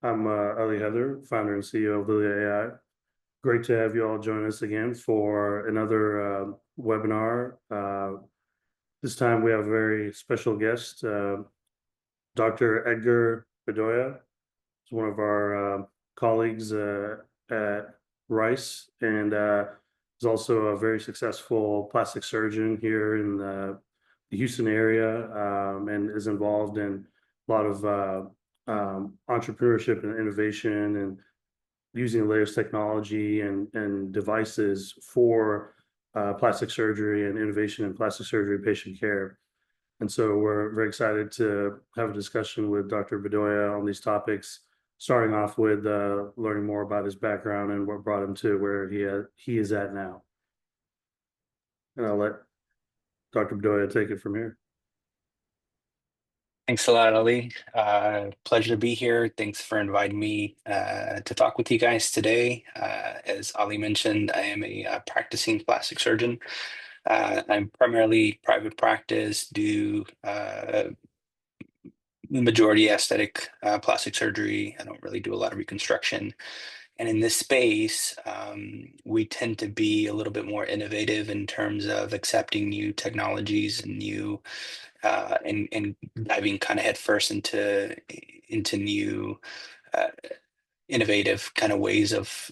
I'm Ali Heather, founder and CEO of Lilia AI. Great to have you all join us again for another webinar. This time we have a very special guest, Dr. Edgar Bedolla. He's one of our colleagues at Rice, and is also a very successful plastic surgeon here in the Houston area, and is involved in a lot of entrepreneurship and innovation and using the latest technology and devices for plastic surgery and innovation in plastic surgery patient care. And so we're very excited to have a discussion with Dr. Bedolla on these topics, starting off with learning more about his background and what brought him to where he is at now. And I'll let Dr. Bedolla take it from here. Thanks a lot, Ali. Pleasure to be here. Thanks for inviting me to talk with you guys today. As Ali mentioned, I am a practicing plastic surgeon. I'm primarily private practice, do the majority aesthetic plastic surgery. I don't really do a lot of reconstruction. And in this space, we tend to be a little bit more innovative in terms of accepting new technologies and new and diving kind of headfirst into new uh, innovative kind of ways of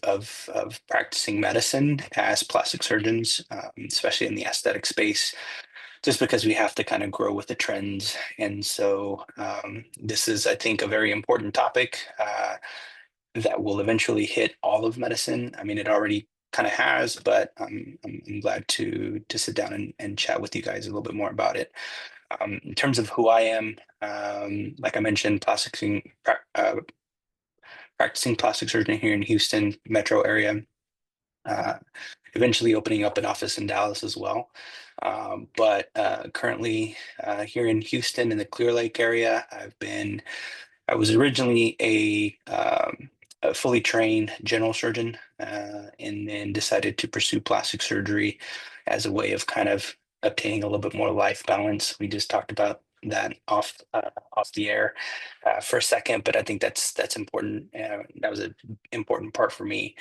practicing medicine as plastic surgeons, especially in the aesthetic space, just because we have to kind of grow with the trends. And so this is, I think, a very important topic that will eventually hit all of medicine. I mean, it already kind of has, but I'm glad to sit down and chat with you guys a little bit more about it. In terms of who I am, like I mentioned, practicing plastic surgery here in Houston metro area. Uh, Eventually opening up an office in Dallas as well. But currently here in Houston in the Clear Lake area, I was originally a fully trained general surgeon, and then decided to pursue plastic surgery as a way of kind of obtaining a little bit more life balance. We just talked about that off the air for a second, but I think that's important. That was an important part for me.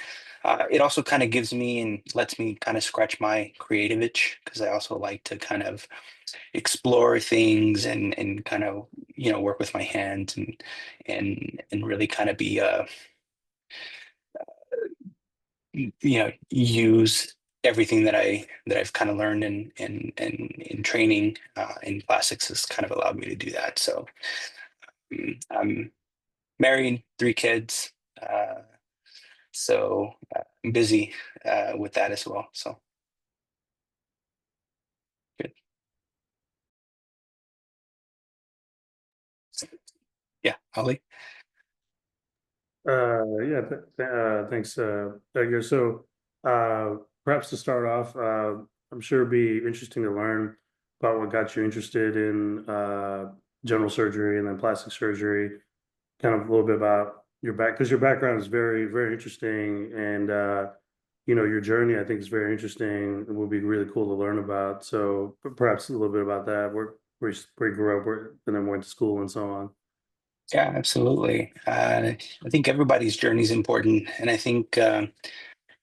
It also kind of gives me and lets me kind of scratch my creative itch because I also like to kind of explore things and kind of work with my hands and really kind of be use everything that I've kind of learned in training in plastics has kind of allowed me to do that. So I'm married, 3 kids, so I'm busy with that as well. So good. Yeah, Holly. Yeah, thanks, Edgar. So perhaps to start off, I'm sure it'd be interesting to learn about what got you interested in general surgery and then plastic surgery, kind of a little bit about your because your background is very, very interesting. And, your journey, I think, is very interesting. It would be really cool to learn about. So perhaps a little bit about that, where you grew up, and then went to school and so on. Yeah, absolutely. I think everybody's journey is important, and I think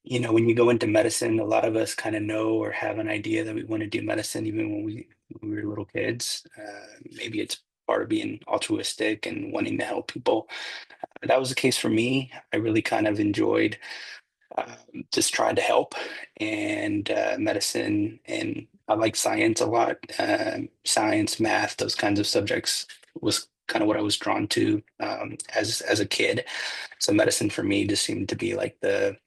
when you go into medicine, a lot of us kind of know or have an idea that we want to do medicine even when we were little kids. Maybe it's part of being altruistic and wanting to help people. That was the case for me. I really kind of enjoyed just trying to help and medicine, and I like science a lot. Science, math, those kinds of subjects was kind of what I was drawn to as a kid. So medicine for me just seemed to be like the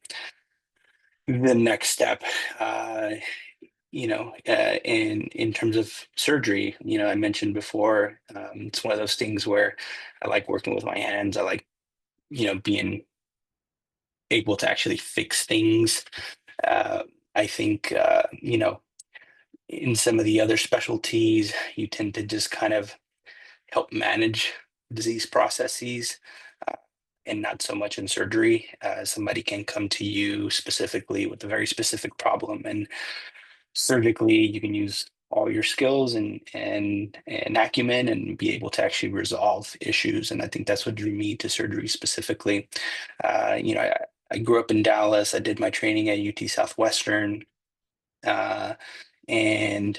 next step. In terms of surgery, I mentioned before, it's one of those things where I like working with my hands. I like, being able to actually fix things. I think, in some of the other specialties, you tend to just kind of help manage disease processes, uh, and not so much in surgery. Somebody can come to you specifically with a very specific problem, and surgically, you can use all your skills and acumen and be able to actually resolve issues. And I think that's what drew me to surgery specifically. I grew up in Dallas. I did my training at UT Southwestern. Uh, and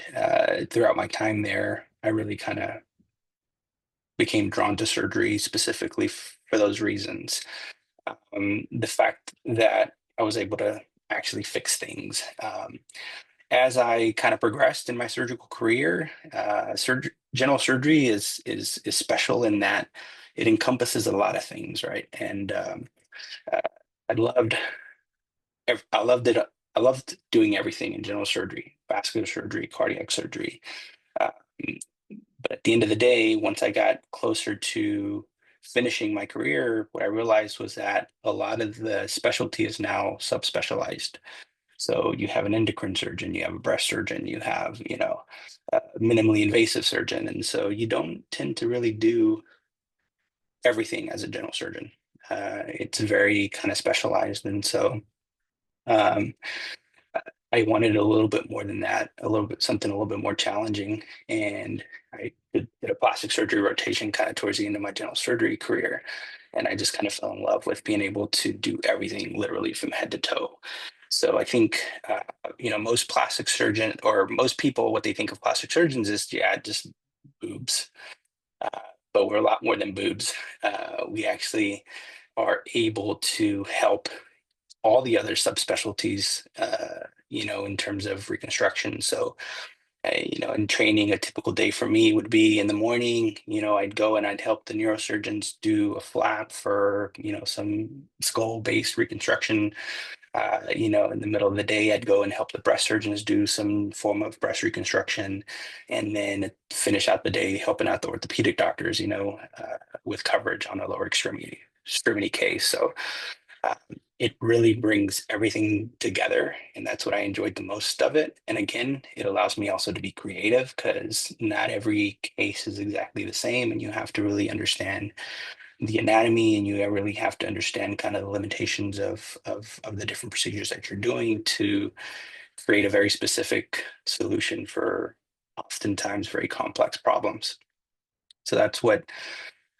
throughout my time there, I really kind of became drawn to surgery specifically for those reasons. The fact that I was able to actually fix things. As I kind of progressed in my surgical career, general surgery is special in that it encompasses a lot of things, right? And uh, I loved I loved it. I loved doing everything in general surgery, vascular surgery, cardiac surgery. Uh, but at the end of the day, once I got closer to finishing my career, what I realized was that a lot of the specialty is now subspecialized. So you have an endocrine surgeon, you have a breast surgeon, you have, a minimally invasive surgeon. And so you don't tend to really do everything as a general surgeon. It's very kind of specialized. And so um, I wanted a little bit more than that, a little bit something a little bit more challenging. And I did a plastic surgery rotation kind of towards the end of my general surgery career. And I just kind of fell in love with being able to do everything literally from head to toe. So I think, most plastic surgeon or most people, what they think of plastic surgeons is, yeah, just boobs. Uh, but we're a lot more than boobs. We actually are able to help all the other subspecialties, in terms of reconstruction. So, in training, a typical day for me would be in the morning, I'd go and I'd help the neurosurgeons do a flap for, some skull-based reconstruction. In the middle of the day, I'd go and help the breast surgeons do some form of breast reconstruction, and then finish out the day helping out the orthopedic doctors, with coverage on a lower extremity case. So uh, it really brings everything together, and that's what I enjoyed the most of it. And again, it allows me also to be creative because not every case is exactly the same, and you have to really understand the anatomy, and you really have to understand kind of the limitations of the different procedures that you're doing to create a very specific solution for oftentimes very complex problems. So that's what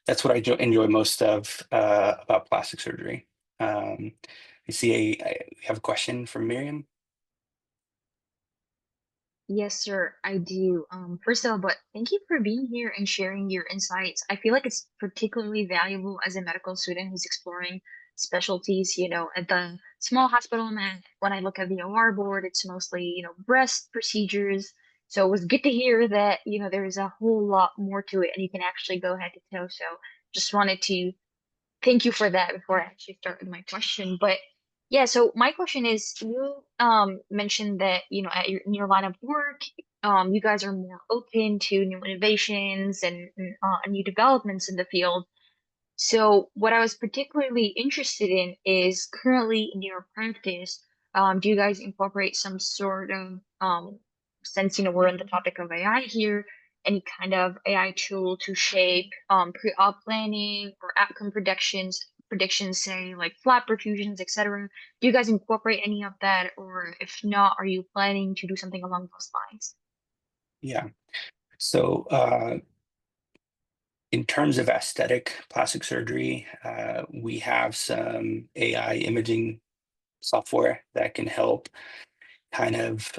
I enjoy most of about plastic surgery. Um, I see we have a question from Miriam. Yes, sir, I do. First of all, but thank you for being here and sharing your insights. I feel like it's particularly valuable as a medical student who's exploring specialties. At the small hospital I'm at, when I look at the OR board, it's mostly, breast procedures. So it was good to hear that, there's a whole lot more to it and you can actually go head to toe. So just wanted to thank you for that before I actually start with my question. But yeah, so my question is, you mentioned that, in your line of work, you guys are more open to new innovations and new developments in the field. So what I was particularly interested in is currently in your practice, do you guys incorporate some sort of, since we're on the topic of AI here, any kind of AI tool to shape pre-op planning or outcome predictions, say like flap perfusions, etc. Do you guys incorporate any of that, or if not, are you planning to do something along those lines? Yeah. So in terms of aesthetic plastic surgery, we have some AI imaging software that can help kind of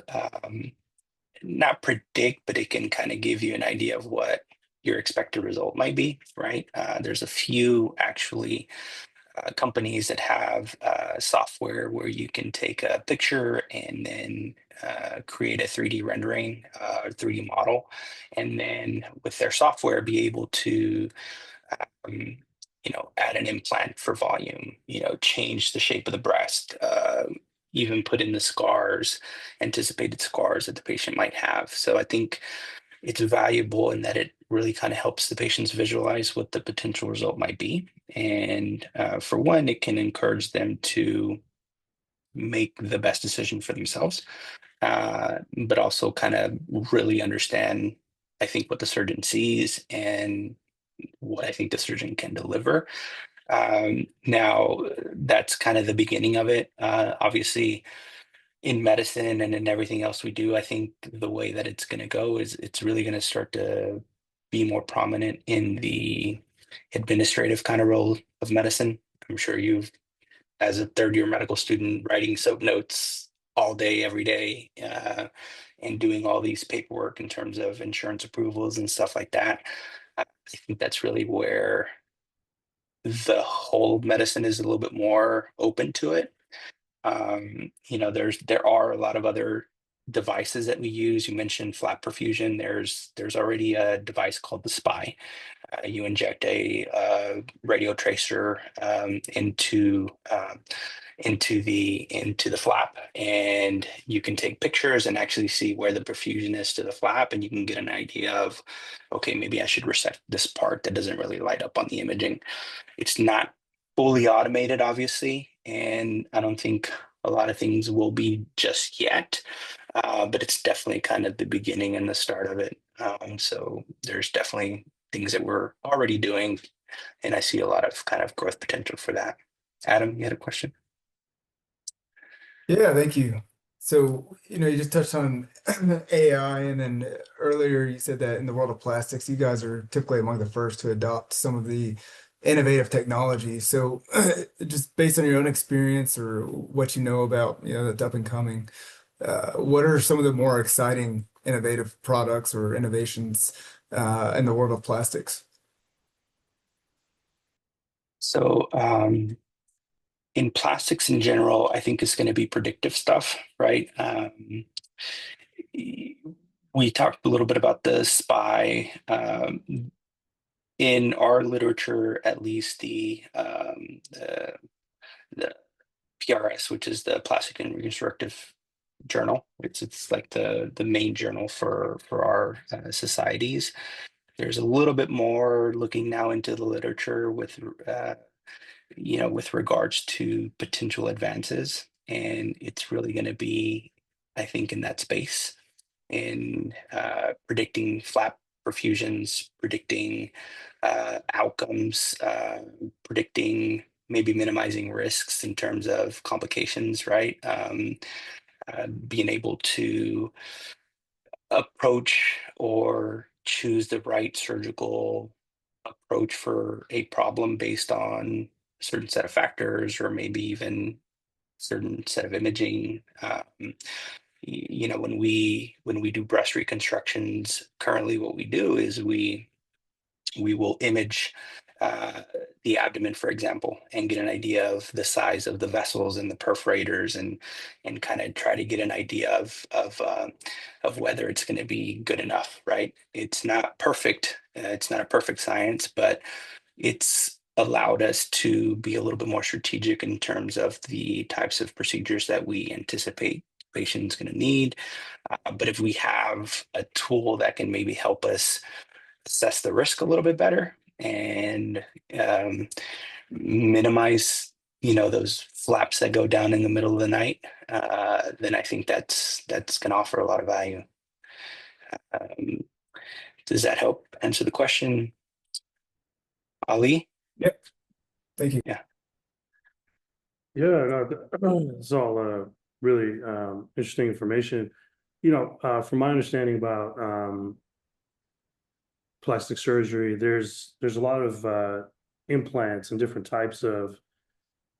not predict, but it can kind of give you an idea of what your expected result might be, right? There's a few actually companies that have software where you can take a picture and then create a 3D rendering or 3D model, and then with their software be able to um, add an implant for volume, change the shape of the breast, even put in the scars, anticipated scars that the patient might have. So I think it's valuable in that it really kind of helps the patients visualize what the potential result might be. And for one, it can encourage them to make the best decision for themselves, but also kind of really understand, I think, what the surgeon sees and what I think the surgeon can deliver. Now, that's kind of the beginning of it. Obviously, in medicine and in everything else we do, I think the way that it's going to go is it's really going to start to be more prominent in the administrative kind of role of medicine. I'm sure you've, as a third year medical student, writing soap notes all day, every day, and doing all these paperwork in terms of insurance approvals and stuff like that. I think that's really where the whole medicine is a little bit more open to it. There are a lot of other devices that we use. You mentioned flap perfusion. There's already a device called the SPY. You inject a radio tracer into the flap, and you can take pictures and actually see where the perfusion is to the flap, and you can get an idea of, okay, maybe I should resect this part that doesn't really light up on the imaging. It's not fully automated, obviously, and I don't think a lot of things will be just yet, but it's definitely kind of the beginning and the start of it. So there's definitely things that we're already doing, and I see a lot of kind of growth potential for that. Adam, you had a question? Yeah, thank you. So, you just touched on AI, and then earlier you said that in the world of plastics, you guys are typically among the first to adopt some of the innovative technology. So, just based on your own experience or what you know about, that's up and coming, what are some of the more exciting innovative products or innovations in the world of plastics? So, in plastics in general, I think it's going to be predictive stuff, right? We talked a little bit about the SPY. In our literature, at least the PRS, which is the Plastic and Reconstructive Journal, it's like the main journal for our societies. There's a little bit more looking now into the literature with with regards to potential advances, and it's really going to be, I think, in that space in predicting flap perfusions, predicting outcomes, predicting maybe minimizing risks in terms of complications, right? Being able to approach or choose the right surgical approach for a problem based on a certain set of factors, or maybe even certain set of imaging. When we do breast reconstructions, currently what we do is we will image the abdomen, for example, and get an idea of the size of the vessels and the perforators, and kind of try to get an idea of whether it's going to be good enough, right? It's not perfect. It's not a perfect science, but it's allowed us to be a little bit more strategic in terms of the types of procedures that we anticipate patients going to need. But if we have a tool that can maybe help us assess the risk a little bit better and minimize, those flaps that go down in the middle of the night, then I think that's going to offer a lot of value. Does that help answer the question, Ali? Yep. Thank you. Yeah, no, it's all really interesting information. From my understanding about plastic surgery, there's a lot of implants and different types of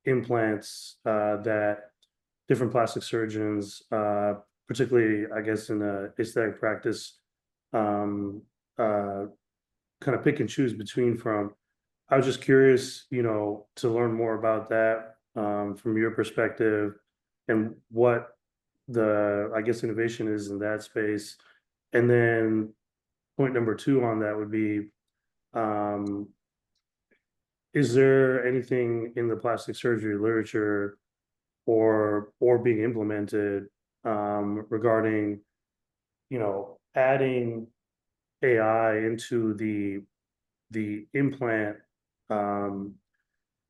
implants that different plastic surgeons, particularly, I guess, in aesthetic practice, um, uh, kind of pick and choose between from. I was just curious, to learn more about that from your perspective, and what I guess, innovation is in that space. And then point number two on that would be, um, is there anything in the plastic surgery literature or being implemented regarding, adding AI into the implant um,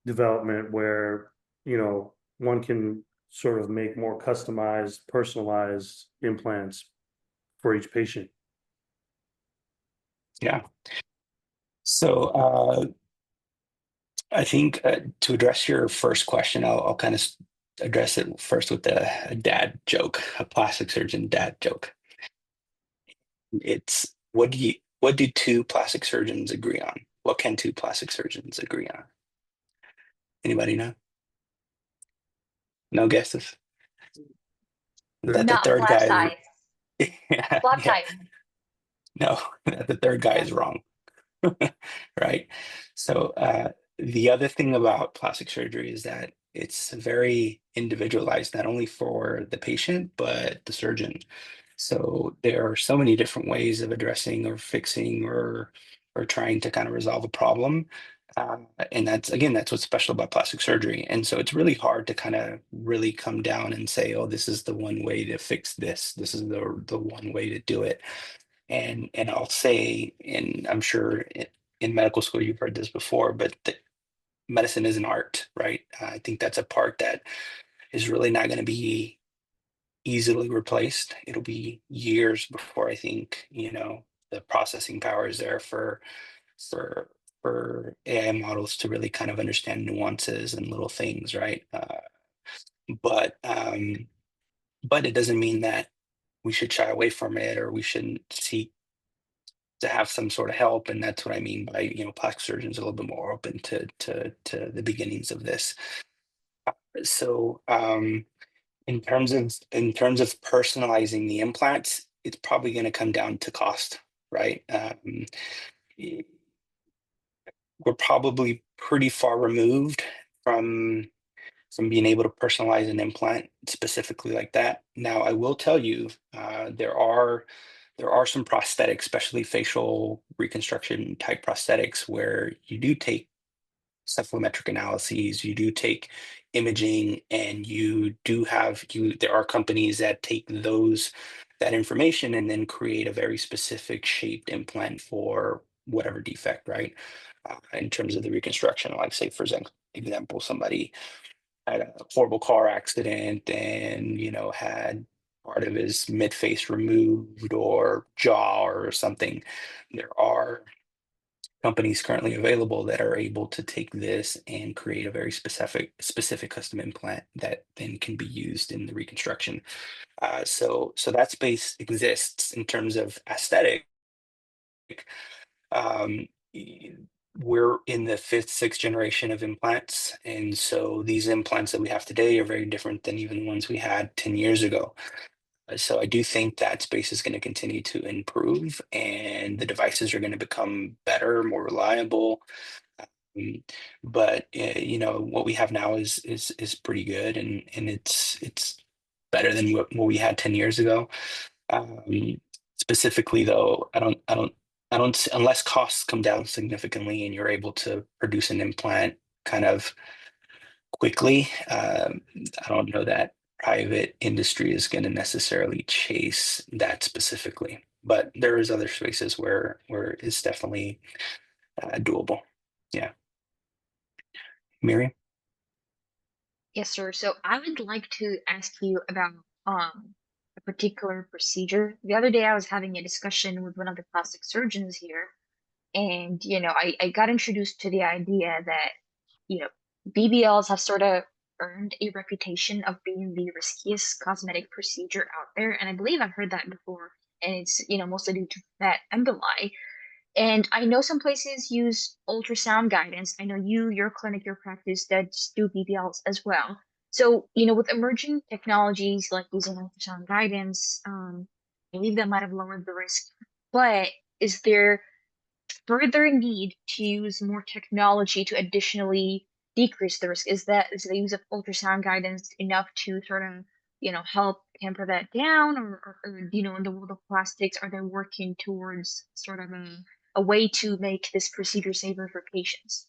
development, where one can sort of make more customized, personalized implants for each patient? Yeah. So I think to address your first question, I'll kind of address it first with a dad joke, a plastic surgeon dad joke. It's what do two plastic surgeons agree on? What can two plastic surgeons agree on? Anybody know? No guesses? That the Not third flap guy is size. yeah, Flap yeah, type. no, that the third guy Yeah. is wrong. Right? So the other thing about plastic surgery is that it's very individualized, not only for the patient, but the surgeon. So there are so many different ways of addressing or fixing or trying to kind of resolve a problem. And that's again, that's what's special about plastic surgery. And so it's really hard to kind of really come down and say, oh, this is the one way to fix this. This is the one way to do it. And I'll say, and I'm sure in medical school you've heard this before, but medicine is an art, right? I think that's a part that is really not going to be easily replaced. It'll be years before I think, the processing power is there for for AI models to really kind of understand nuances and little things, right? But but it doesn't mean that we should shy away from it or we shouldn't seek to have some sort of help. And that's what I mean by, plastic surgeons a little bit more open to the beginnings of this. So in terms of personalizing the implants, it's probably going to come down to cost, right? Y- we're probably pretty far removed from being able to personalize an implant specifically like that. Now, I will tell you, there are some prosthetics, especially facial reconstruction type prosthetics, where you do take cephalometric analyses, you do take imaging, and there are companies that take that information and then create a very specific shaped implant for whatever defect, right? In terms of the reconstruction, like say for example, somebody had a horrible car accident and had part of his mid face removed or jaw or something. There are companies currently available that are able to take this and create a very specific custom implant that then can be used in the reconstruction. So that space exists in terms of aesthetic. Um, we're in the fifth, sixth generation of implants, and so these implants that we have today are very different than even the ones we had 10 years ago. So I do think that space is going to continue to improve, and the devices are going to become better, more reliable. Um, but what we have now is pretty good, and it's better than what we had 10 years ago. Um, Specifically, though, unless costs come down significantly and you're able to produce an implant kind of quickly. I don't know that private industry is going to necessarily chase that specifically, but there is other spaces where it's definitely doable. Yeah, Miriam. Yes, sir. So I would like to ask you about a particular procedure. The other day I was having a discussion with one of the plastic surgeons here, and I got introduced to the idea that you know BBLs have sort of earned a reputation of being the riskiest cosmetic procedure out there, and I believe I've heard that before, and it's mostly due to that emboli. And I know some places use ultrasound guidance. I know your clinic, your practice does do BBLs as well. So, with emerging technologies like using ultrasound guidance, I believe that might have lowered the risk. But is there further need to use more technology to additionally decrease the risk? Is the use of ultrasound guidance enough to sort of, help temper that down, or in the world of plastics, are they working towards sort of a way to make this procedure safer for patients?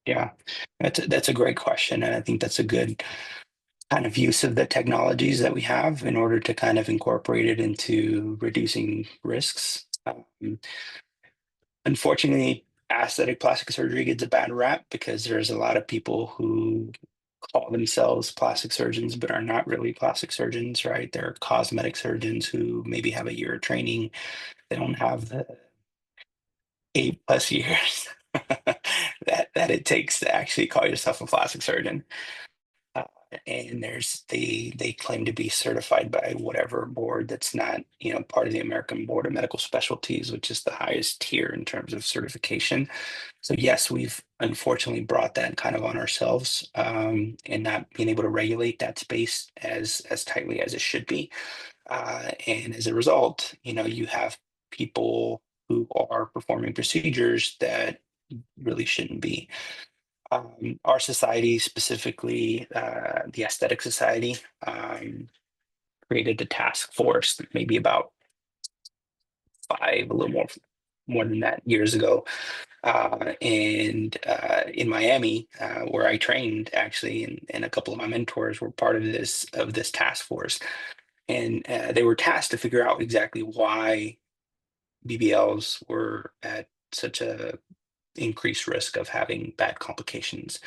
Yeah, that's a great question, and I think that's a good kind of use of the technologies that we have in order to kind of incorporate it into reducing risks. Unfortunately, aesthetic plastic surgery gets a bad rap because there's a lot of people who call themselves plastic surgeons but are not really plastic surgeons, right? They're cosmetic surgeons who maybe have a year of training. They don't have the 8+ years that it takes to actually call yourself a plastic surgeon. and they claim to be certified by whatever board that's not, part of the American Board of Medical Specialties, which is the highest tier in terms of certification. So yes, we've unfortunately brought that kind of on ourselves, and not being able to regulate that space as tightly as it should be. And as a result, you have people who are performing procedures that really shouldn't be. Our society, specifically the Aesthetic Society, created a task force maybe about a little more than that, years ago. And in Miami, where I trained actually, and a couple of my mentors were part of this task force. And they were tasked to figure out exactly why BBLs were at such a increased risk of having bad complications.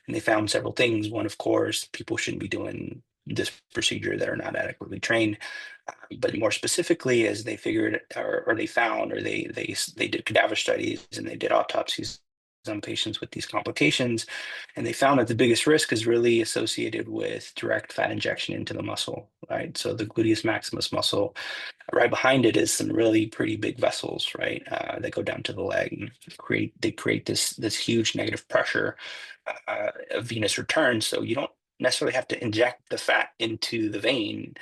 And they found several things. One, of course, people shouldn't be doing this procedure that are not adequately trained. But more specifically, as they figured, or they found, or they did cadaver studies and they did autopsies on patients with these complications, and they found that the biggest risk is really associated with direct fat injection into the muscle, right? So the gluteus maximus muscle, right behind it is some really pretty big vessels, right? That go down to the leg and create this huge negative pressure of venous return. So you don't necessarily have to inject the fat into the vein.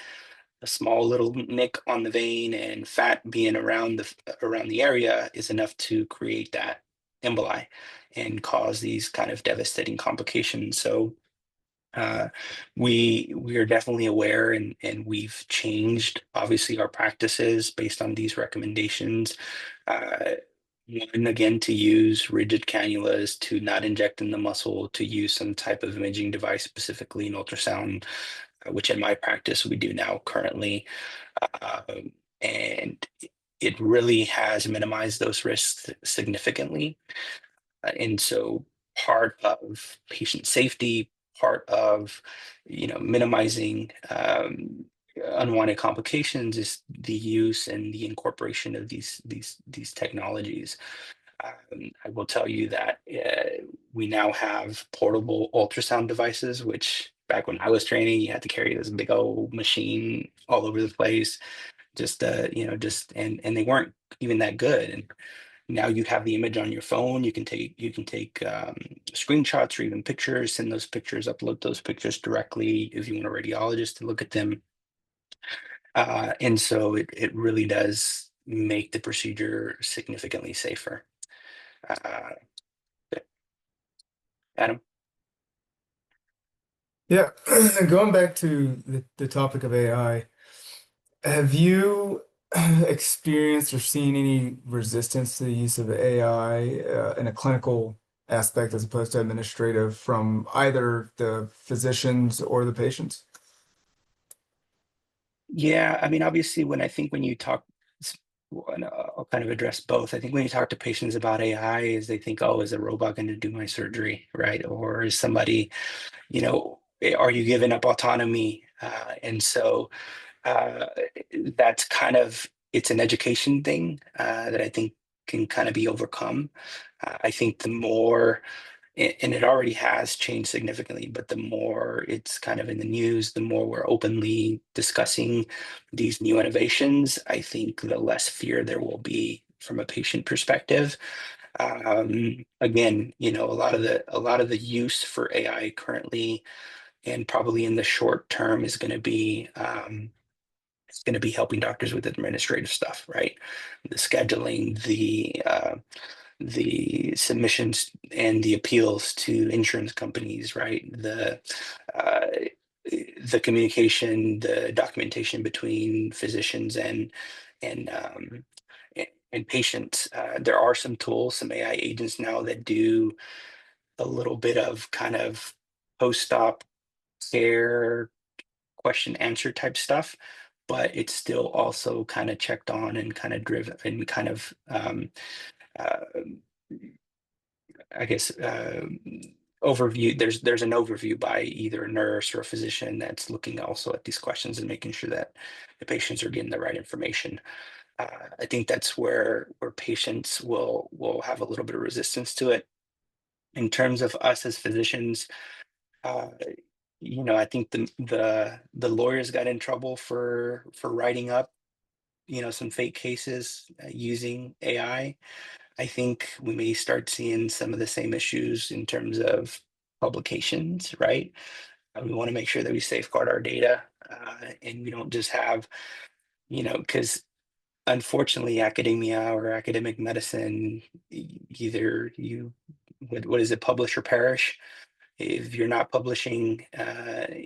A small little nick on the vein and fat being around the area is enough to create that emboli and cause these kind of devastating complications. So we are definitely aware, and we've changed obviously our practices based on these recommendations. One, again, to use rigid cannulas, to not inject in the muscle, to use some type of imaging device, specifically an ultrasound, which in my practice we do now currently. And it really has minimized those risks significantly. And so part of patient safety, part of minimizing unwanted complications is the use and the incorporation of these technologies. I will tell you that we now have portable ultrasound devices, which back when I was training, you had to carry this big old machine all over the place, and they weren't even that good. And now you have the image on your phone. You can take screenshots or even pictures, send those pictures, upload those pictures directly if you want a radiologist to look at them. And so it really does make the procedure significantly safer. Adam? Yeah, going back to the topic of AI, have you experienced or seen any resistance to the use of AI in a clinical aspect as opposed to administrative from either the physicians or the patients? Yeah, I mean, obviously, when you talk, and I'll kind of address both. I think when you talk to patients about AI, is they think, oh, is a robot going to do my surgery, right? Or is somebody, are you giving up autonomy? And so uh, that's kind of, it's an education thing that I think can kind of be overcome. I think the more, and it already has changed significantly, but the more it's kind of in the news, the more we're openly discussing these new innovations, I think the less fear there will be from a patient perspective. Again, a lot of the use for AI currently, and probably in the short term, is going to be helping doctors with administrative stuff, right? The scheduling, the submissions and the appeals to insurance companies, right? Uh, the communication, the documentation between physicians and um, and patients. There are some tools, some AI agents now that do a little bit of kind of post-op care question answer type stuff, but it's still also kind of checked on and kind of driven and kind of uh, I guess overview. There's an overview by either a nurse or a physician that's looking also at these questions and making sure that the patients are getting the right information. I think that's where patients will have a little bit of resistance to it. In terms of us as physicians, uh, I think the lawyers got in trouble for writing up, some fake cases using AI. I think we may start seeing some of the same issues in terms of publications, right? We want to make sure that we safeguard our data, and we don't just have, because unfortunately, academia or academic medicine, either what is it, publish or perish. If you're not publishing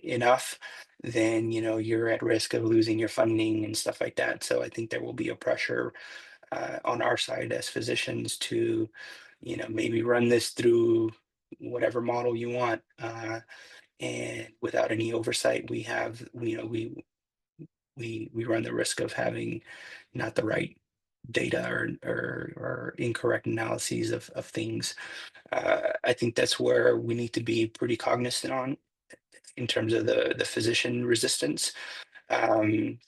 enough, then you're at risk of losing your funding and stuff like that. So I think there will be a pressure on our side as physicians to, maybe run this through whatever model you want, and without any oversight, we have, we run the risk of having not the right data or incorrect analyses of things. I think that's where we need to be pretty cognizant on in terms of the physician resistance. Um,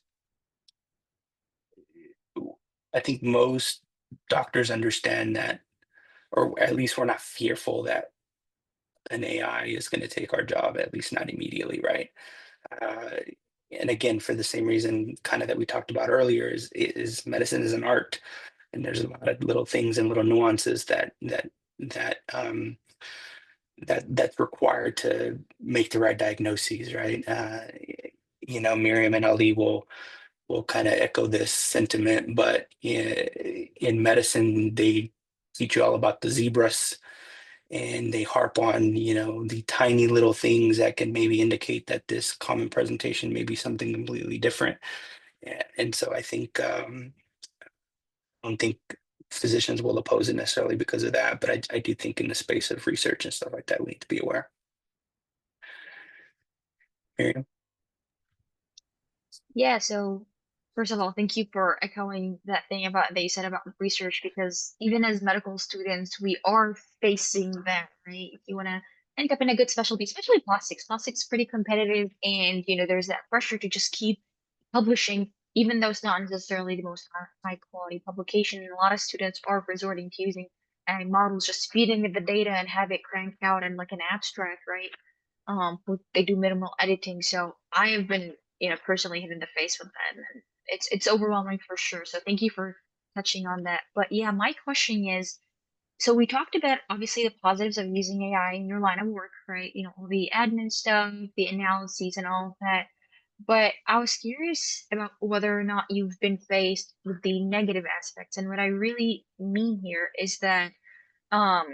I think most doctors understand that, or at least we're not fearful that an AI is going to take our job, at least not immediately, right? Uh, and again, for the same reason, kind of that we talked about earlier, is medicine is an art, and there's a lot of little things and little nuances that that's required to make the right diagnoses, right? Miriam and Ali will kind of echo this sentiment, but in medicine, they teach you all about the zebras, and they harp on, the tiny little things that can maybe indicate that this common presentation may be something completely different. And so I think, I don't think physicians will oppose it necessarily because of that, but I do think in the space of research and stuff like that, we need to be aware. Miriam? Yeah, so first of all, thank you for echoing that thing about that you said about research, because even as medical students, we are facing that, right? If you want to end up in a good specialty, especially plastics pretty competitive, and there's that pressure to just keep publishing, even though it's not necessarily the most high quality publication. And a lot of students are resorting to using models, just feeding it the data and have it cranked out in like an abstract, right? They do minimal editing. So I have been, personally hit in the face with that, and it's overwhelming for sure. So thank you for touching on that. But yeah, my question is, so we talked about obviously the positives of using AI in your line of work, right? All the admin stuff, the analyses and all of that. But I was curious about whether or not you've been faced with the negative aspects. And what I really mean here is that um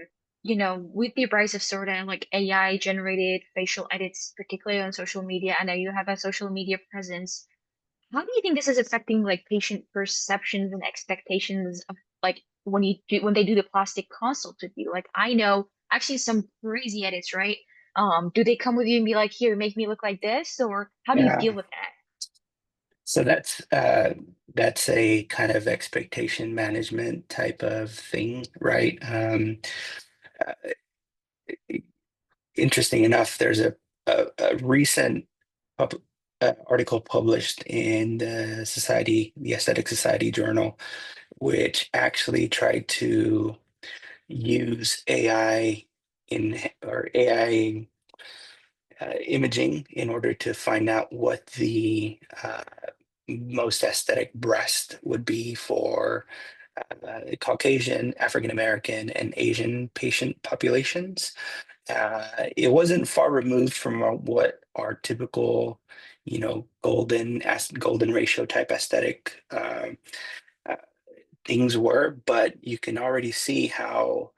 with the rise of sort of like AI generated facial edits, particularly on social media, I know you have a social media presence. How do you think this is affecting like patient perceptions and expectations of like when they do the plastic consult with you? Like I know I've seen some crazy edits, right? Do they come with you and be like, here, make me look like this, or how do you Yeah. deal with that? So that's a kind of expectation management type of thing, right? Uh, Interesting enough, there's a recent pub, article published in the Aesthetic Society Journal, which actually tried to use AI or AI imaging in order to find out what the most aesthetic breast would be for Caucasian, African American, and Asian patient populations. It wasn't far removed from what our typical, golden ratio type aesthetic uh, things were, but you can already see how,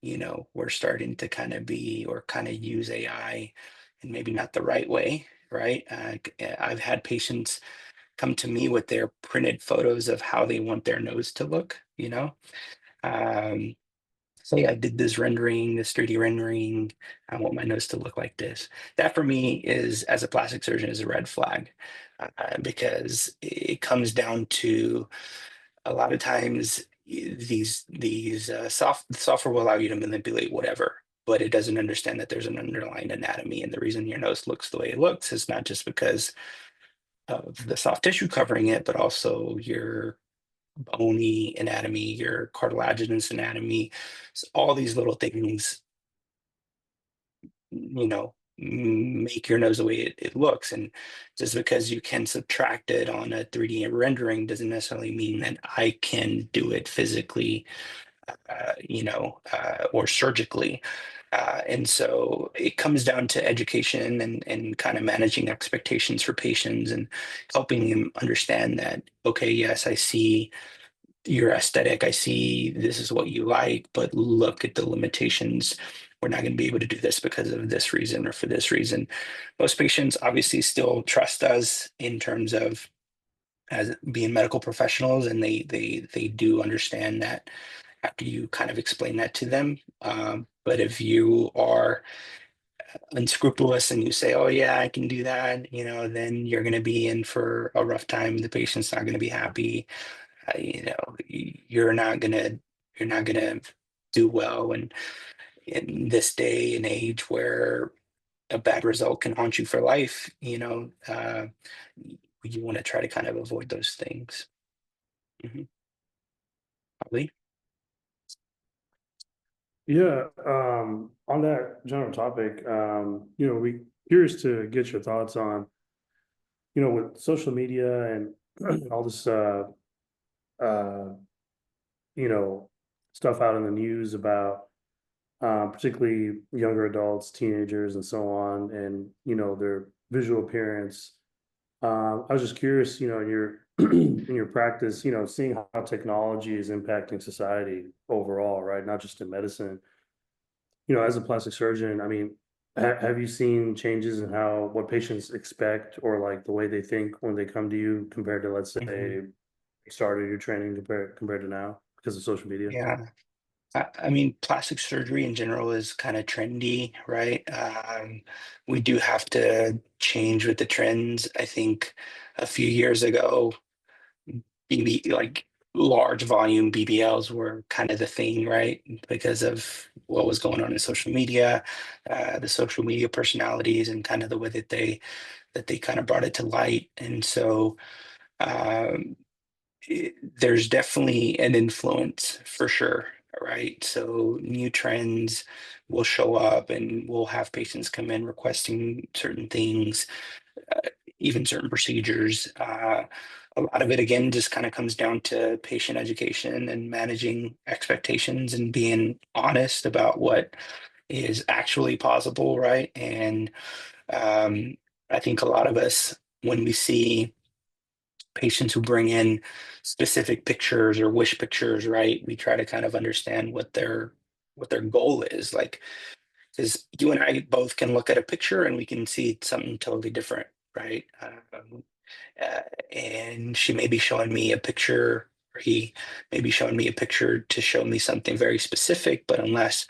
we're starting to kind of be or kind of use AI and maybe not the right way, right? I've had patients come to me with their printed photos of how they want their nose to look, Um, say I did this rendering, this 3D rendering, I want my nose to look like this. That for me is, as a plastic surgeon, is a red flag, because it comes down to a lot of times these software will allow you to manipulate whatever, but it doesn't understand that there's an underlying anatomy, and the reason your nose looks the way it looks is not just because of the soft tissue covering it, but also your bony anatomy, your cartilaginous anatomy, all these little things, make your nose the way it looks. And just because you can subtract it on a 3D rendering doesn't necessarily mean that I can do it physically, or surgically. And so it comes down to education and kind of managing expectations for patients and helping them understand that, okay, yes, I see your aesthetic. I see this is what you like, but look at the limitations. We're not going to be able to do this because of this reason or for this reason. Most patients obviously still trust us in terms of as being medical professionals, and they do understand that after you kind of explain that to them. But if you are unscrupulous and you say, "Oh yeah, I can do that," then you're going to be in for a rough time. The patient's not going to be happy. You're not gonna do well. And in this day and age where a bad result can haunt you for life, you want to try to kind of avoid those things. Mhm. Ali? Yeah, on that general topic, we curious to get your thoughts on, with social media and all this, uh, you know, stuff out in the news about, particularly younger adults, teenagers, and so on, and their visual appearance. I was just curious, in your in your practice, seeing how technology is impacting society overall, right? Not just in medicine. As a plastic surgeon, I mean, have you seen changes in how what patients expect or like the way they think when they come to you compared to, let's say, Mhm. you started your training compared to now because of social media? Yeah. I mean, plastic surgery in general is kind of trendy, right? We do have to change with the trends. I think a few years ago, like large volume BBLs were kind of the thing, right? Because of what was going on in social media, the social media personalities, and kind of the way that they kind of brought it to light. And so um, there's definitely an influence for sure, right? So new trends will show up, and we'll have patients come in requesting certain things, even certain procedures. A lot of it, again, just kind of comes down to patient education and managing expectations and being honest about what is actually possible, right? And um, I think a lot of us, when we see patients who bring in specific pictures or wish pictures, right, we try to kind of understand what their goal is. Like, because you and I both can look at a picture and we can see something totally different, right? Uh, and she may be showing me a picture, or he may be showing me a picture to show me something very specific, but unless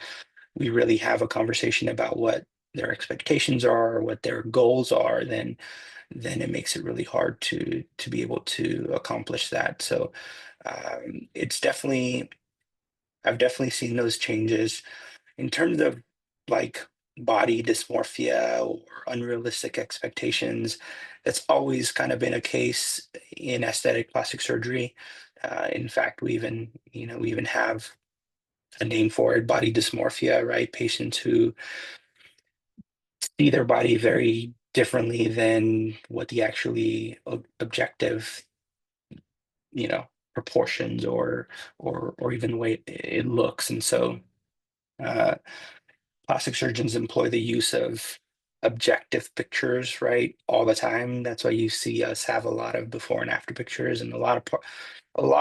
we really have a conversation about what their expectations are or what their goals are, then it makes it really hard to be able to accomplish that. So it's definitely I've definitely seen those changes in terms of like body dysmorphia or unrealistic expectations. That's always kind of been a case in aesthetic plastic surgery. In fact, we even have a name for it, body dysmorphia, right? Patients who see their body very differently than what the actually objective, you know, proportions or even the way it looks. And so uh, plastic surgeons employ the use of objective pictures, right, all the time. That's why you see us have a lot of before and after pictures, and a lot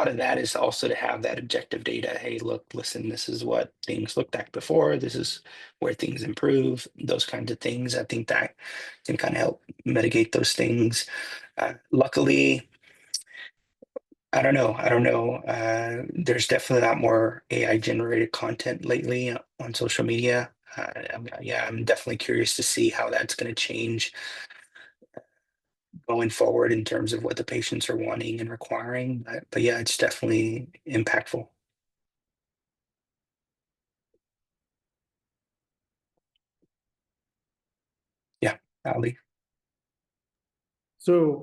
of that is also to have that objective data. Hey, look, listen, this is what things looked like before. This is where things improve. Those kinds of things. I think that can kind of help mitigate those things. Luckily, I don't know. I don't know. There's definitely a lot more AI generated content lately on social media. Yeah, I'm definitely curious to see how that's going to change going forward in terms of what the patients are wanting and requiring. But yeah, it's definitely impactful. Yeah, Ali. So,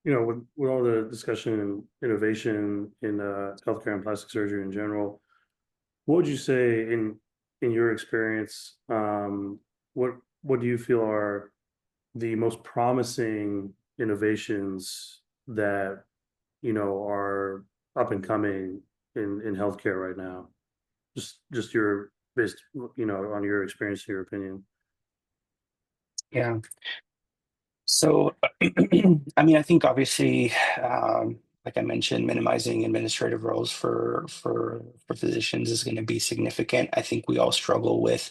with all the discussion and innovation in healthcare and plastic surgery in general, what would you say in your experience? what do you feel are the most promising innovations that, are up and coming in healthcare right now? Just your based, on your experience, your opinion. Yeah. So, I mean, I think obviously, like I mentioned, minimizing administrative roles for physicians is going to be significant. I think we all struggle with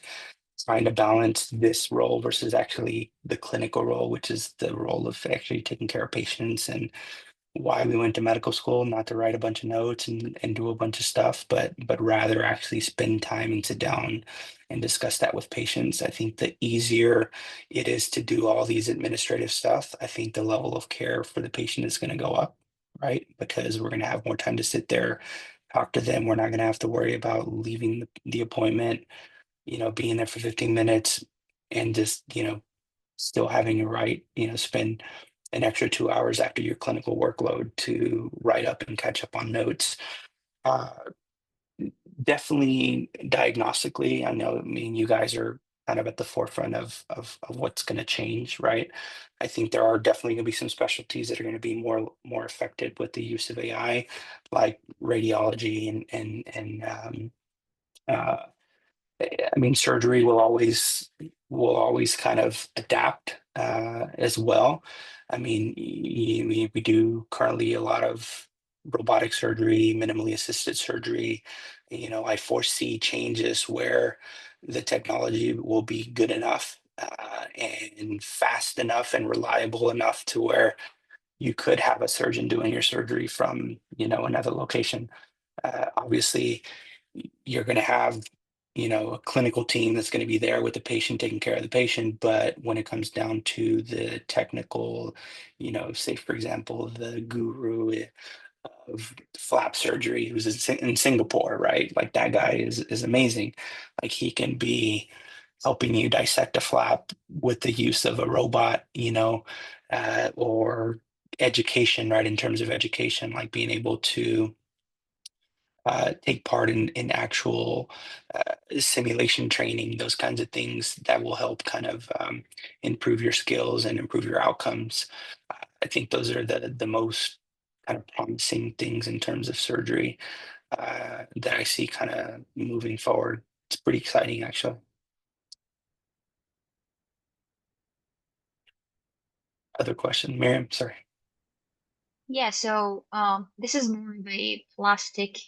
trying to balance this role versus actually the clinical role, which is the role of actually taking care of patients, and why we went to medical school, not to write a bunch of notes and do a bunch of stuff, but rather actually spend time and sit down and discuss that with patients. I think the easier it is to do all these administrative stuff, I think the level of care for the patient is going to go up, right? Because we're going to have more time to sit there, talk to them. We're not going to have to worry about leaving the appointment, being there for 15 minutes and just, still having to write, spend an extra 2 hours after your clinical workload to write up and catch up on notes. Uh, Definitely diagnostically, I know, I mean, you guys are kind of at the forefront of what's going to change, right? I think there are definitely going to be some specialties that are going to be more affected with the use of AI, like radiology and uh, I mean, surgery will always kind of adapt as well. I mean, we do currently a lot of robotic surgery, minimally assisted surgery. I foresee changes where the technology will be good enough and fast enough and reliable enough to where you could have a surgeon doing your surgery from, another location. Obviously, you're going to have, a clinical team that's going to be there with the patient, taking care of the patient. But when it comes down to the technical, say, for example, the guru of flap surgery who's in Singapore, right? Like that guy is amazing. Like he can be helping you dissect a flap with the use of a robot, or education, right? In terms of education, like being able to take part in actual simulation training, those kinds of things that will help kind of improve your skills and improve your outcomes. I think those are the most kind of promising things in terms of surgery that I see kind of moving forward. It's pretty exciting, actually. Other question, Miriam? Sorry. Yeah, so this is more of a plastics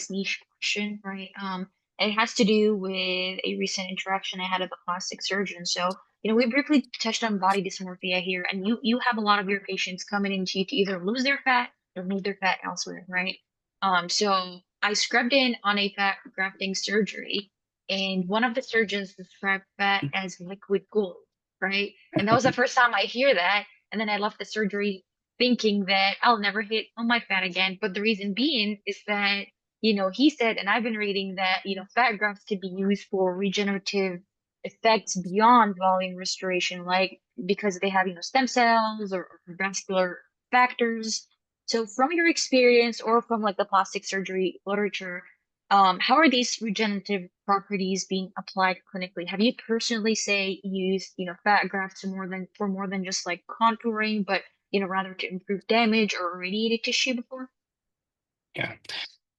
niche question, right? And it has to do with a recent interaction I had with a plastic surgeon. So, we briefly touched on body dysmorphia here, and you have a lot of your patients coming into you to either lose their fat or move their fat elsewhere, right? So I scrubbed in on a fat grafting surgery, and one of the surgeons described fat as liquid gold, right? And that was the first time I hear that. And then I left the surgery thinking that I'll never hit on my fat again. But the reason being is that, he said, and I've been reading that, fat grafts can be used for regenerative effects beyond volume restoration, like because they have, stem cells or vascular factors. So from your experience or from like the plastic surgery literature, how are these regenerative properties being applied clinically? Have you personally, say, used, fat grafts for more than just like contouring, but rather to improve damage or irradiated tissue before? Yeah,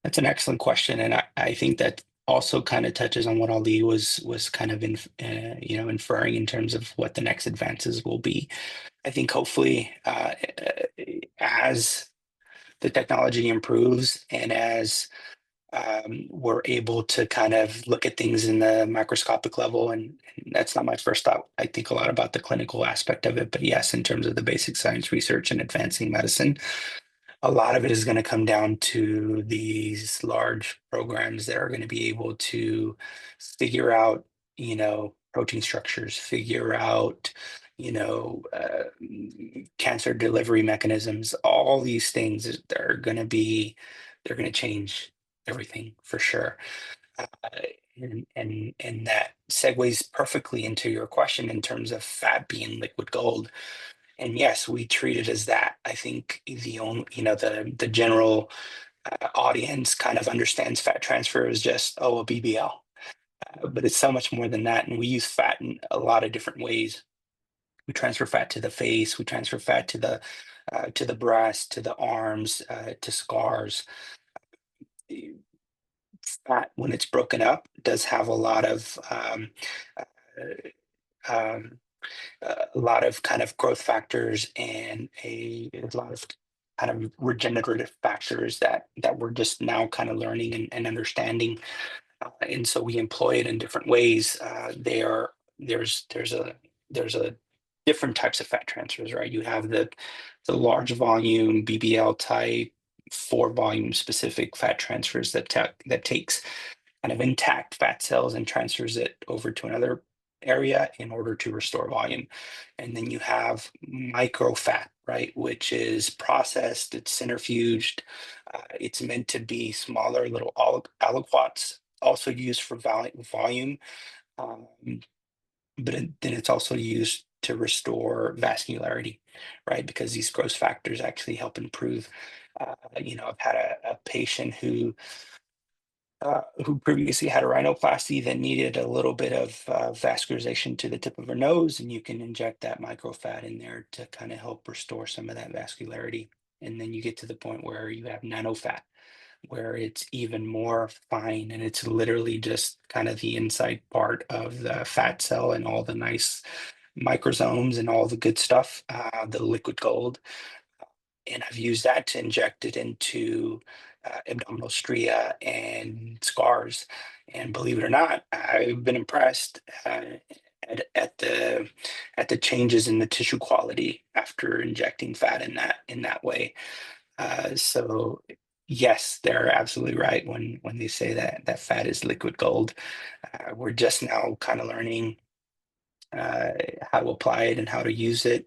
that's an excellent question, and I think that also kind of touches on what Ali was kind of inferring in terms of what the next advances will be. I think hopefully, as the technology improves and as we're able to kind of look at things in the microscopic level, and that's not my first thought. I think a lot about the clinical aspect of it, but yes, in terms of the basic science research and advancing medicine, a lot of it is going to come down to these large programs that are going to be able to figure out, protein structures, figure out, cancer delivery mechanisms. All these things are going to be, they're going to change everything for sure. Uh, and that segues perfectly into your question in terms of fat being liquid gold. And yes, we treat it as that. I think the only, the general audience kind of understands fat transfer as just, oh, a BBL. but it's so much more than that. And we use fat in a lot of different ways. We transfer fat to the face, we transfer fat to the breast, to the arms, to scars. Fat, when it's broken up, does have uh, um, a lot of kind of growth factors and a lot of kind of regenerative factors that we're just now kind of learning and understanding. And so we employ it in different ways. There's a different types of fat transfers, right? You have the large volume BBL type, 4 volume specific fat transfers that takes kind of intact fat cells and transfers it over to another area in order to restore volume. And then you have microfat, right, which is processed, it's centrifuged, it's meant to be smaller little aliquots, also used for volume, um, but then it's also used to restore vascularity, right? Because these growth factors actually help improve. I've had a patient who previously had a rhinoplasty that needed a little bit of vascularization to the tip of her nose, and you can inject that microfat in there to kind of help restore some of that vascularity. And then you get to the point where you have nanofat, where it's even more fine, and it's literally just kind of the inside part of the fat cell and all the nice microsomes and all the good stuff, the liquid gold. And I've used that to inject it into abdominal stria and scars. And believe it or not, I've been impressed at the changes in the tissue quality after injecting fat in that way. So yes, they're absolutely right when they say that fat is liquid gold. We're just now kind of learning how to apply it and how to use it.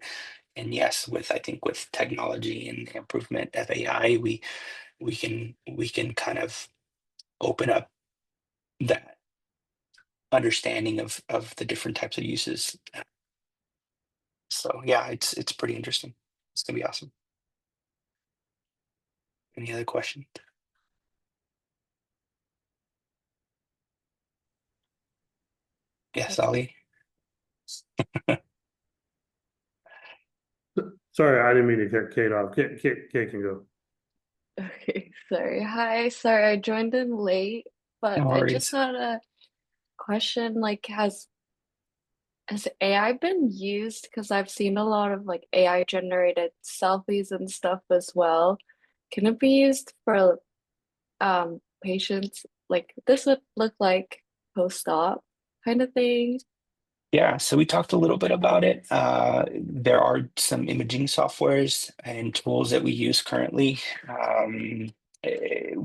And yes, I think with technology and the improvement of AI, we can kind of open up that understanding of the different types of uses. So yeah, it's pretty interesting. It's gonna be awesome. Any other question? Yes, Ali. Sorry, I didn't mean to cut Kate off. Kate can go. Okay, sorry. Hi, sorry, I joined in late, but No I just worries. had a question, like has AI been used? Because I've seen a lot of like AI generated selfies and stuff as well. Can it be used for patients like this would look like post-op kind of thing? Yeah, so we talked a little bit about it. There are some imaging softwares and tools that we use currently,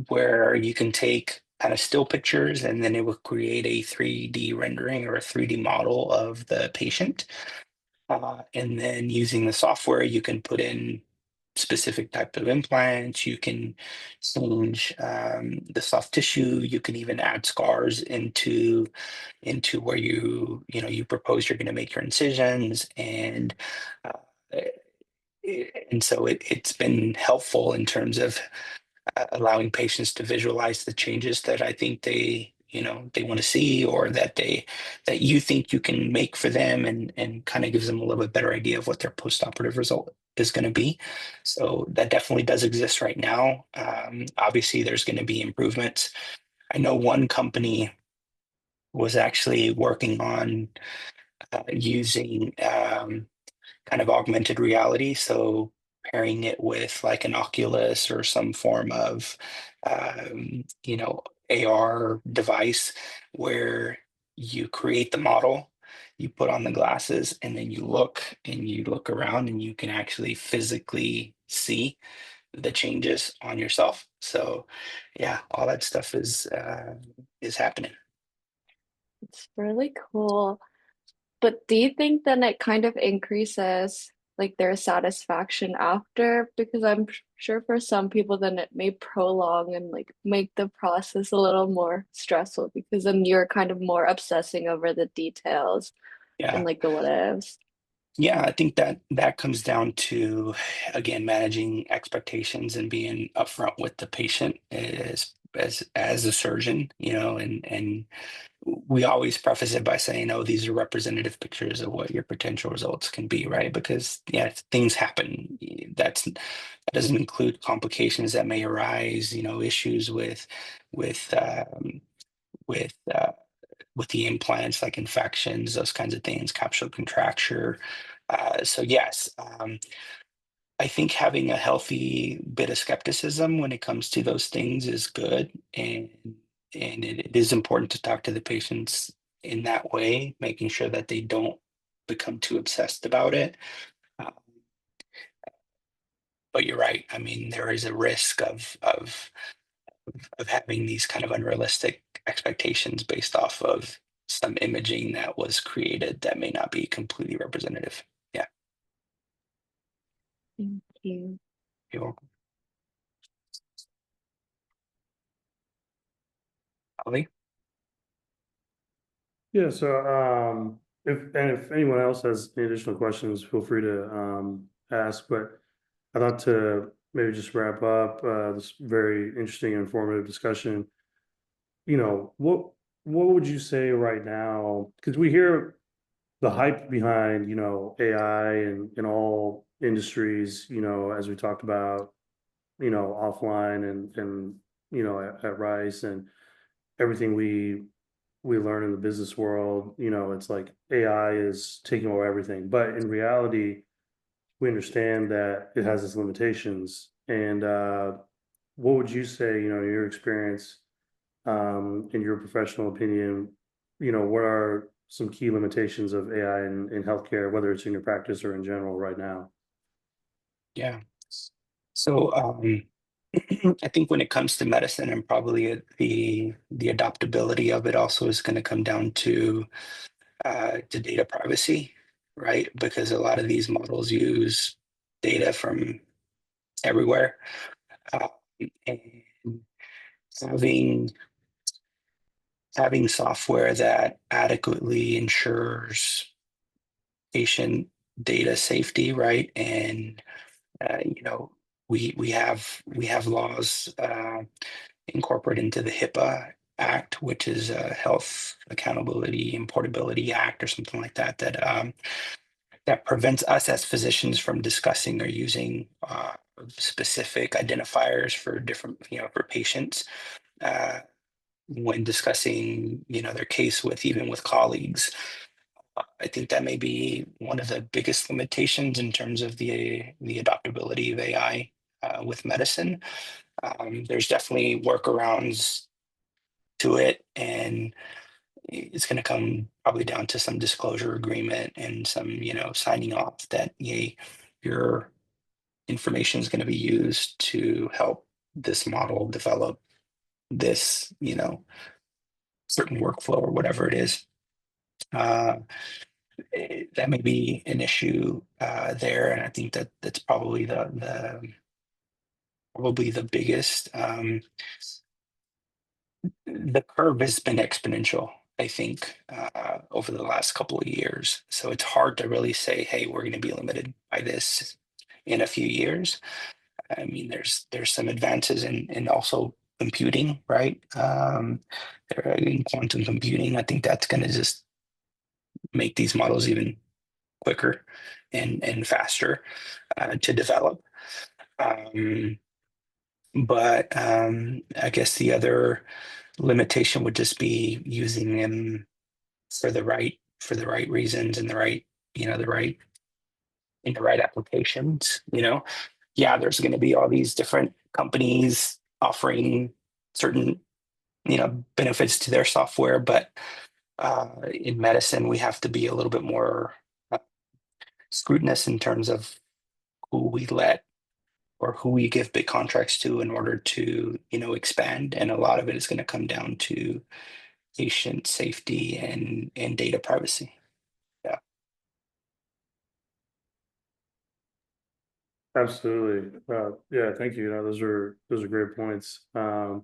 where you can take kind of still pictures and then it will create a 3D rendering or a 3D model of the patient. And then using the software, you can put in specific type of implants. You can change the soft tissue. You can even add scars into where you propose you're going to make your incisions, uh, and so it's been helpful in terms of allowing patients to visualize the changes that I think they want to see, or that you think you can make for them, and kind of gives them a little bit better idea of what their postoperative result is going to be. So that definitely does exist right now. Obviously, there's going to be improvements. I know one company was actually working on using kind of augmented reality. So pairing it with like an Oculus or some form of, AR device where you create the model, you put on the glasses, and then you look around and you can actually physically see the changes on yourself. So yeah, all that stuff is happening. It's really cool. But do you think then it kind of increases like their satisfaction after? Because I'm sure for some people then it may prolong and like make the process a little more stressful because then you're kind of more obsessing over the details and Yeah. like the what ifs. Yeah, I think that comes down to, again, managing expectations and being upfront with the patient as a surgeon, and we always preface it by saying, oh, these are representative pictures of what your potential results can be, right? Because yeah, things happen. That doesn't include complications that may arise, issues with um, with uh, with the implants, like infections, those kinds of things, capsule contracture. So yes, I think having a healthy bit of skepticism when it comes to those things is good, and it is important to talk to the patients in that way, making sure that they don't become too obsessed about it. Uh, but you're right. I mean, there is a risk of having these kind of unrealistic expectations based off of some imaging that was created that may not be completely representative. Yeah, Thank you. you're welcome. Ali? Yeah, so if anyone else has any additional questions, feel free to ask. But I'd like to maybe just wrap up this very interesting and informative discussion. What would you say right now? Because we hear the hype behind AI and in all industries. As we talked about, offline and at Rice and everything we learn in the business world, it's like AI is taking over everything. But in reality, we understand that it has its limitations. And what would you say, in your experience, in your professional opinion, what are some key limitations of AI in healthcare, whether it's in your practice or in general right now? Yeah. So I think when it comes to medicine, and probably the adoptability of it also is going to come down to data privacy, right? Because a lot of these models use data from everywhere, uh, and having having software that adequately ensures patient data safety, right? And we have laws incorporated into the HIPAA Act, which is a Health Accountability and Portability Act or something like that, that prevents us as physicians from discussing or using specific identifiers for different, for patients uh, when discussing, their case with even with colleagues. I think that may be one of the biggest limitations in terms of the adoptability of AI with medicine. There's definitely workarounds to it, and it's going to come probably down to some disclosure agreement and some, signing off that your information is going to be used to help this model develop this, certain workflow or whatever it is. That may be an issue there, and I think that that's probably the biggest. The curve has been exponential, I think, over the last couple of years. So it's hard to really say, hey, we're going to be limited by this in a few years. I mean, there's some advances in also computing, right? In quantum computing, I think that's going to just make these models even quicker and faster to develop. But I guess the other limitation would just be using them for the right reasons and the right in the right applications. Yeah, there's going to be all these different companies offering certain benefits to their software, but in medicine we have to be a little bit more scrutinous in terms of who we let or who we give big contracts to in order to expand, and a lot of it is going to come down to patient safety and data privacy. Yeah. Absolutely. Yeah, thank you. Those are great points. And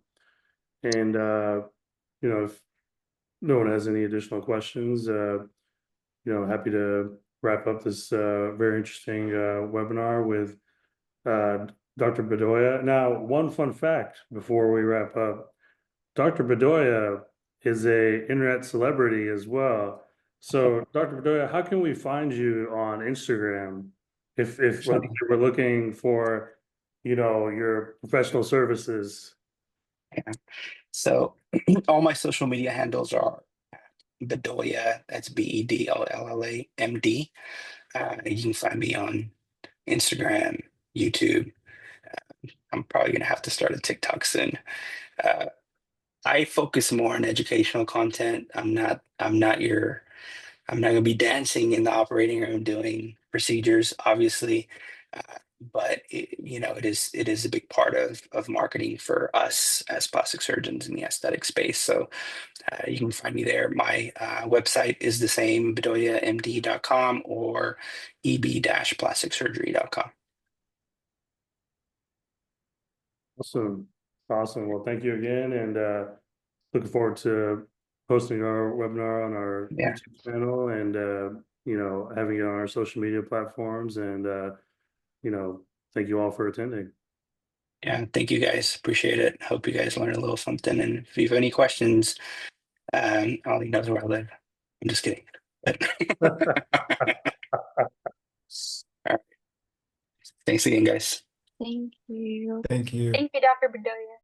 if no one has any additional questions, happy to wrap up this very interesting webinar with Dr. Bedolla. Now, one fun fact before we wrap up: Dr. Bedolla is a internet celebrity as well. So, Dr. Bedolla, how can we find you on Instagram if let's say we're looking for, your professional services? So all my social media handles are Bedolla, that's Bedolla MD. You can find me on Instagram, YouTube. I'm probably gonna have to start a TikTok soon. Uh, I focus more on educational content. I'm not gonna be dancing in the operating room doing procedures, obviously. But it is a big part of marketing for us as plastic surgeons in the aesthetic space. So you can find me there. My website is the same, bedollamd.com or eb-plasticsurgery.com. Awesome. Awesome. Well, thank you again, and looking forward to posting our webinar on our Yeah. YouTube channel and having it on our social media platforms. And thank you all for attending. Yeah, thank you guys. Appreciate it. Hope you guys learned a little something. And if you have any questions, Ollie knows where I live. I'm just kidding. All right. Thanks again, guys. Thank you. Thank you. Thank you, Dr. Bedoya.